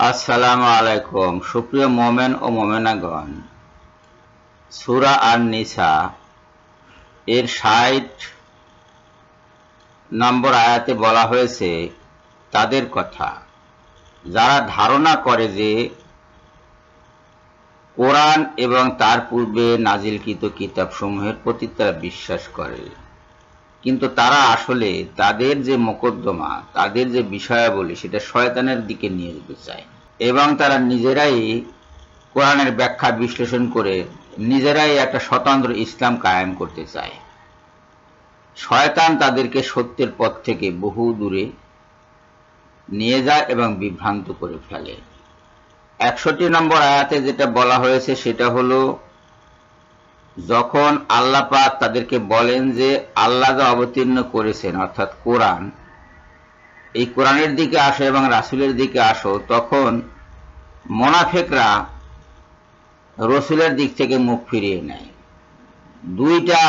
আসসালামু আলাইকুম সুপ্রিয় মোমেন ও মোমেনাগণ, সূরা আন-নিসা এর ৬০ নম্বর আয়াতে বলা হয়েছে তাদের কথা যারা ধারণা করে যে কোরআন এবং তার পূর্বে নাজিলকৃত কিতাবসমূহের প্রতি তারা বিশ্বাস করে, কিন্তু তারা আসলে তাদের যে মোকদ্দমা, তাদের যে বিষয়াবলী সেটা শয়তানের দিকে নিয়ে যেতে চায় এবং তারা নিজেরাই কোরআনের ব্যাখ্যা বিশ্লেষণ করে নিজেরাই একটা স্বতন্ত্র ইসলাম কায়েম করতে চায়। শয়তান তাদেরকে সত্যের পথ থেকে বহু দূরে নিয়ে যায় এবং বিভ্রান্ত করে ফেলে। ৬১ নম্বর আয়াতে যেটা বলা হয়েছে সেটা হলো, যখন আল্লাহ পাক তাদেরকে বলেন যে আল্লাহ যা অবতীর্ণ করেছেন অর্থাৎ কোরআন, এই কোরআনের দিকে আসো এবং রাসূলের দিকে আসো, তখন মুনাফিকরা রাসূলের দিক থেকে মুখ ফিরিয়ে নেয়। দুইটা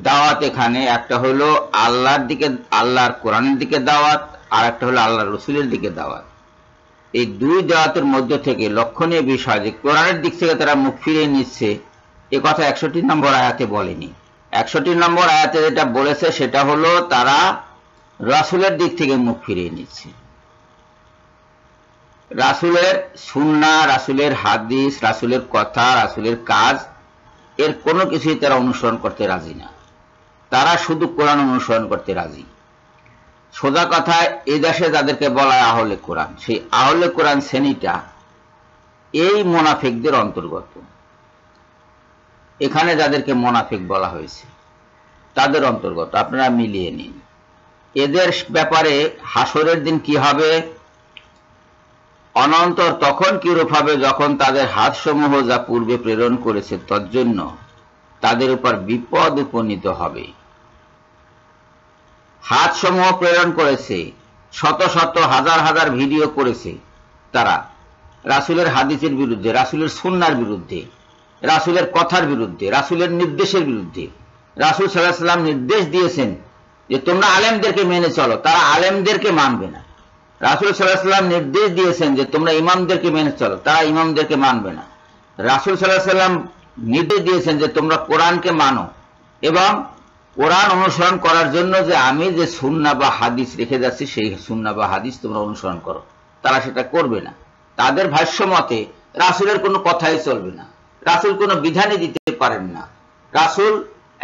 দাওয়াত এখানে, একটা হলো আল্লাহর দিকে, আল্লাহর কোরআনের দিকে দাওয়াত, আর একটা হলো আল্লাহর রাসূলের দিকে দাওয়াত। এই দুই দাওয়াতের মধ্য থেকে লক্ষণীয় বিষয় যে কোরআনের দিক থেকে তারা মুখ ফিরিয়ে নিচ্ছে, এ কথা ৬১ নম্বর আয়াতে বলেনি। ৬১ নম্বর আয়াতে যেটা বলেছে সেটা হলো তারা রাসূলের দিক থেকে মুখ ফিরিয়ে নিচ্ছে। রাসূলের সুন্নাহ, রাসূলের হাদিস, রাসূলের কথা, রাসূলের কাজ, এর কোনো কিছুই তারা অনুসরণ করতে রাজি না। তারা শুধু কোরআন অনুসরণ করতে রাজি। সোজা কথায় এই দেশে যাদেরকে বলা হয় আহলে কোরআন, সেই আহলে কোরআন শ্রেণীটা এই মুনাফিকদের অন্তর্গত। এখানে যাদেরকে মুনাফিক বলা হয়েছে তাদের অন্তর্গত, আপনারা মিলিয়ে নিন। এদের ব্যাপারে হাসরের দিন কি হবে, অনন্তর তখন কিরূপ হবে, যখন তাদের হাতসমূহ যা পূর্বে প্রেরণ করেছে তজ্জন্য তাদের উপর বিপদ উপনীত হবে। হাতসমূহ প্রেরণ করেছে, শত শত হাজার হাজার ভিডিও করেছে তারা রাসূলের হাদিসের বিরুদ্ধে, রাসূলের সুন্নাহর বিরুদ্ধে, রাসূলের কথার বিরুদ্ধে, রাসূলের নির্দেশের বিরুদ্ধে। রাসূল সাল্লাল্লাহু আলাইহি ওয়াসাল্লাম নির্দেশ দিয়েছেন যে তোমরা আলেমদেরকে মেনে চলো, তারা আলেমদেরকে মানবে না। রাসূল সাল্লাল্লাহু আলাইহি ওয়াসাল্লাম নির্দেশ দিয়েছেন যে তোমরা ইমামদেরকে মেনে চলো, তারা ইমামদেরকে মানবে না। রাসূল সাল্লাল্লাহু আলাইহি ওয়াসাল্লাম নির্দেশ দিয়েছেন যে তোমরা কোরআনকে মানো এবং কোরআন অনুসরণ করার জন্য যে আমি যে সুন্নাহ বা হাদিস রেখে যাচ্ছি সেই সুন্নাহ বা হাদিস তোমরা অনুসরণ করো, তারা সেটা করবে না। তাদের ভাষ্য মতে রাসূলের কোনো কথাই চলবে না, রাসূল কোনো বিধানই দিতে পারেন না। রাসূল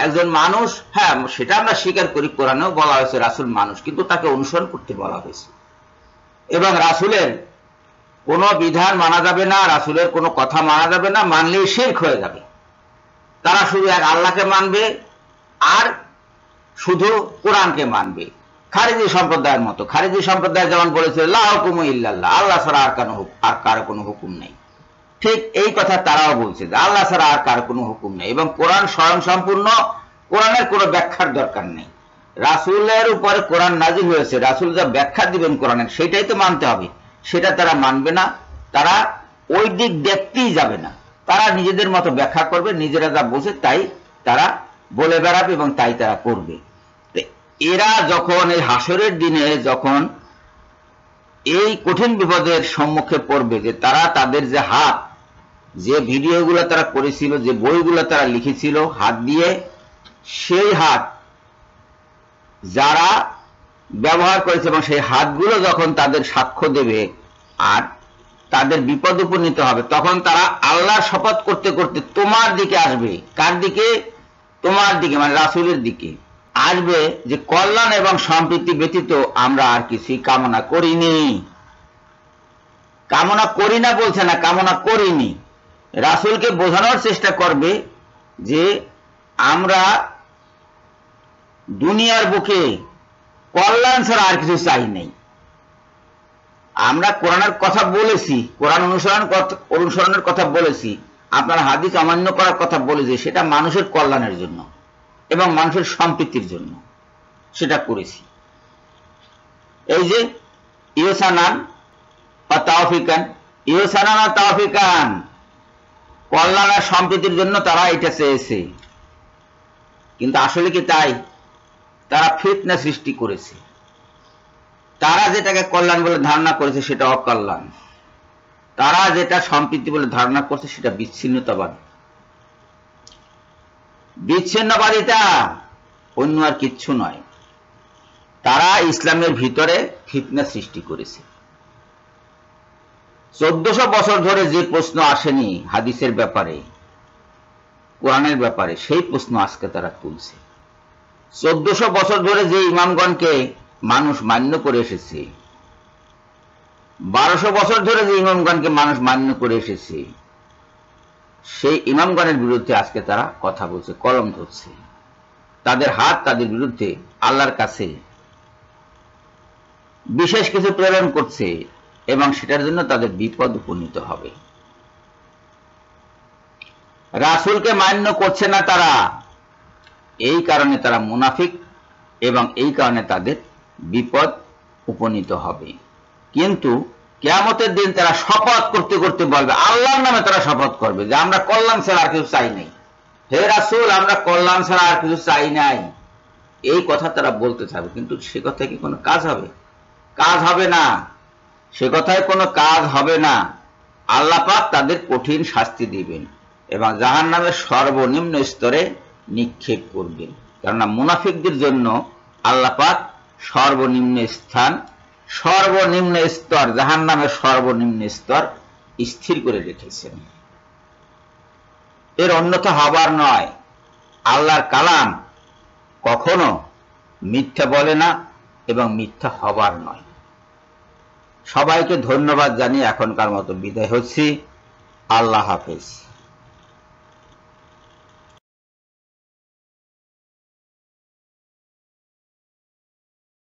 একজন মানুষ, হ্যাঁ সেটা আমরা স্বীকার করি, কোরআনেও বলা হয়েছে রাসূল মানুষ, কিন্তু তাকে অনুসরণ করতে বলা হয়েছে। এবং রাসূলের কোনো বিধান মানা যাবে না, রাসূলের কোনো কথা মানা যাবে না, মানলেই শিরক হয়ে যাবে। তারা শুধু এক আল্লাহকে মানবে আর শুধু কোরআনকে মানবে, খারিজি সম্প্রদায়ের মতো। খারিজি সম্প্রদায় যেমন বলেছে লা হুকুমু ইল্লাল্লাহ, আল্লাহ ছাড়া আর কারো কোনো হুকুম নেই, ঠিক এই কথা তারাও বলছে যে আল্লাহ ছাড়া আর কারো কোনো হুকুম নেই এবং কোরআন স্বয়ং সম্পূর্ণ, কোরআনের কোনো ব্যাখ্যার দরকার নেই। রাসূলের উপরে কোরআন নাজিল হয়েছে, রাসূল যা ব্যাখ্যা দিবেন কোরআনের সেটাই তো মানতে হবে, সেটা তারা মানবে না। তারা ওই দিক দেখতেই যাবে না, তারা নিজেদের মতো ব্যাখ্যা করবে, নিজেরা যা বোঝে তাই তারা বলে বেড়াবে এবং তাই তারা করবে। এরা যখন এই হাসরের দিনে যখন এই কঠিন বিপদের সম্মুখে পড়বে যে তারা তাদের যে হাত, যে ভিডিওগুলো তারা করেছিল, যে বইগুলো তারা লিখেছিল হাত দিয়ে, সেই হাত যারা ব্যবহার করেছে এবং সেই হাতগুলো যখন তাদের সাক্ষ্য দেবে আর তাদের বিপদ উপনীত হবে, তখন তারা আল্লাহর শপথ করতে করতে তোমার দিকে আসবে। কার দিকে? তোমার দিকে, মানে রাসূলের দিকে আসবে, যে কল্যাণ এবং সম্প্রীতি ব্যতীত আমরা আর কিছুই কামনা করিনি। কামনা করি না বলছে না, কামনা করিনি। রাসূলকে বোঝানোর চেষ্টা করবে যে আমরা দুনিয়ার বুকে কল্যাণ ছাড়া আর কিছু চাই নাই। আমরা কোরআনের কথা বলেছি, কোরআন অনুসরণের কথা বলেছি, আপনার হাদিস অমান্য করার কথা বলেছি, সেটা মানুষের কল্যাণের জন্য এবং মানুষের সম্প্রীতির জন্য সেটা করেছি। এই যে ইহসানান বা তাওফিকান, ইহসানান আর তাওফিকান, কল্যাণ আর সম্প্রীতির জন্য তারা এটা চেয়েছে, কিন্তু আসলে কি তাই? তারা ফিতনা সৃষ্টি করেছে। তারা যেটাকে কল্যাণ বলে ধারণা করেছে সেটা অকল্যাণ, তারা যেটা সম্প্রীতি বলে ধারণা করছে সেটা বিচ্ছিন্নতাবাদ। বিচ্ছিন্নবাদিতা অন্য আর কিচ্ছু নয়। তারা ইসলামের ভিতরে ফিতনা সৃষ্টি করেছে। 1400 বছর ধরে যে প্রশ্ন আসেনি হাদিসের ব্যাপারে, কোরআনের ব্যাপারে, সেই প্রশ্ন আজকে তারা তুলছে। 1400 বছর ধরে যে ইমামগণকে মানুষ মান্য করে এসেছে, 1200 বছর ধরে যে ইমামগণকে মানুষ মান্য করে এসেছে, সেই ইমামগণের বিরুদ্ধে আজকে তারা কথা বলছে, কলম ধরছে। তাদের হাত তাদের বিরুদ্ধে আল্লাহর কাছে বিশেষ কিছু প্রেরণ করছে এবং সেটার জন্য তাদের বিপদ উপনীত হবে। রাসূলকে মান্য করছে না তারা, এই কারণে তারা মুনাফিক এবং এই কারণে তাদের বিপদ উপনীত হবে। কিন্তু কিয়ামতের দিন তারা শপথ করতে করতে বলবে, আল্লাহর নামে তারা শপথ করবে যে আমরা কল্যাণ ছাড়া আর কিছু চাই নাই, হে রাসূল আমরা কল্যাণ ছাড়া আর কিছু চাই নাই, এই কথা তারা বলতে থাকবে। কিন্তু সে কথায় কি কোনো কাজ হবে? কাজ হবে না, সে কথায় কোনো কাজ হবে না। আল্লাহ পাক তাদের কঠিন শাস্তি দিবেন এবং জাহান্নামের সর্বনিম্ন স্তরে নিক্ষেপ করবেন। কেননা মুনাফিকদের জন্য আল্লাহ পাক সর্বনিম্ন স্থান, সর্বনিম্ন স্তর, জাহান্নামের সর্বনিম্ন স্তর স্থির করে রেখেছেন। এর অন্যথা হবার নয়। আল্লাহর কালাম কখনো মিথ্যা বলে না এবং মিথ্যা হবার নয়। সবাইকে ধন্যবাদ জানিয়ে এখনকার মতো বিদায় হচ্ছি। আল্লাহ হাফেজ।